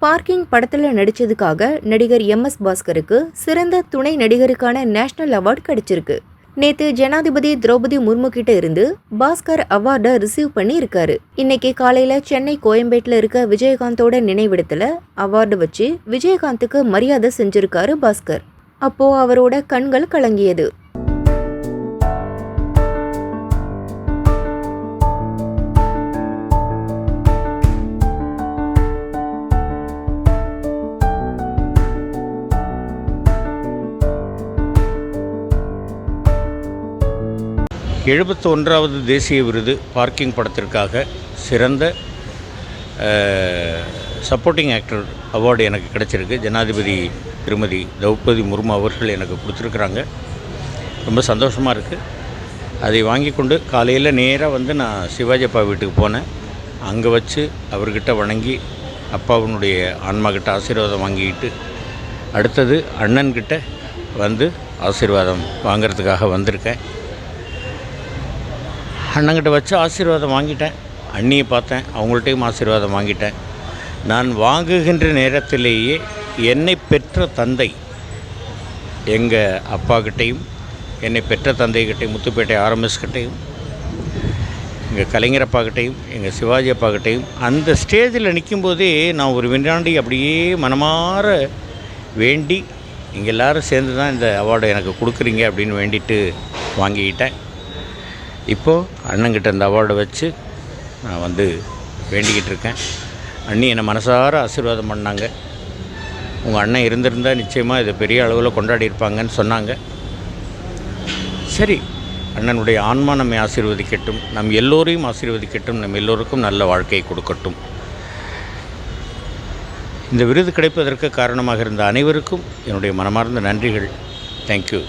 Parking படத்துல நடிச்சதுக்காக நடிகர் MS பாஸ்கருக்கு சிறந்த துணை நடிகருக்கான நேஷனல் அவார்டு கிடைச்சிருக்கு. நேத்து ஜனாதிபதி திரௌபதி முர்மு கிட்ட இருந்து பாஸ்கர் அவார்டை ரிசீவ் பண்ணி இருக்காரு. இன்னைக்கு காலையில சென்னை கோயம்பேட்டில் இருக்க விஜயகாந்தோட நினைவிடத்துல அவார்டு வச்சு விஜயகாந்துக்கு மரியாதை செஞ்சிருக்காரு பாஸ்கர். அப்போ அவரோட கண்கள் கலங்கியது. 71வது தேசிய விருது பார்க்கிங் படத்திற்காக சிறந்த சப்போர்ட்டிங் ஆக்டர் அவார்டு எனக்கு கிடச்சிருக்கு. ஜனாதிபதி திருமதி திரௌபதி முர்மு அவர்கள் எனக்கு கொடுத்துருக்குறாங்க. ரொம்ப சந்தோஷமாக இருக்குது. அதை வாங்கி கொண்டு காலையில் நேராக நான் சிவாஜி அப்பா வீட்டுக்கு போனேன். அங்கே வச்சு அவர்கிட்ட வணங்கி அப்பாவினுடைய ஆன்மாக்கிட்ட ஆசீர்வாதம் வாங்கிக்கிட்டு அடுத்தது அண்ணன்கிட்ட ஆசீர்வாதம் வாங்கிறதுக்காக வந்திருக்கேன். அண்ணங்கிட்ட வச்சு ஆசீர்வாதம் வாங்கிட்டேன். அண்ணியை பார்த்தேன், அவங்கள்ட்டையும் ஆசீர்வாதம் வாங்கிட்டேன். நான் வாங்குகின்ற நேரத்திலேயே என்னை பெற்ற தந்தை எங்கள் அப்பாக்கிட்டையும் என்னை பெற்ற தந்தைக்கிட்டையும் முத்துப்பேட்டை RMS கிட்டையும் எங்கள் கலைஞர் அப்பாக்கிட்டையும் எங்கள் சிவாஜி அப்பாக்கிட்டையும் அந்த ஸ்டேஜில் நிற்கும்போதே நான் ஒரு வினாடி அப்படியே மனமாற வேண்டி நீங்கள் எல்லோரும் சேர்ந்து தான் இந்த அவார்டை எனக்கு கொடுக்குறீங்க அப்படின்னு வேண்டிட்டு வாங்கிக்கிட்டேன். இப்போது அண்ணங்கிட்ட இந்த அவார்டை வச்சு நான் வேண்டிக்கிட்டு இருக்கேன். அண்ணி என்னை மனசார ஆசீர்வாதம் பண்ணாங்க. உங்கள் அண்ணன் இருந்திருந்தால் நிச்சயமாக இதை பெரிய அளவில் கொண்டாடி இருப்பாங்கன்னு சொன்னாங்க. சரி, அண்ணனுடைய ஆன்மா நம்மை ஆசீர்வதிக்கட்டும், நம் எல்லோரையும் ஆசீர்வதிக்கட்டும், நம் எல்லோருக்கும் நல்ல வாழ்க்கையை கொடுக்கட்டும். இந்த விருது கிடைப்பதற்கு காரணமாக இருந்த அனைவருக்கும் என்னுடைய மனமார்ந்த நன்றிகள். தேங்க்யூ.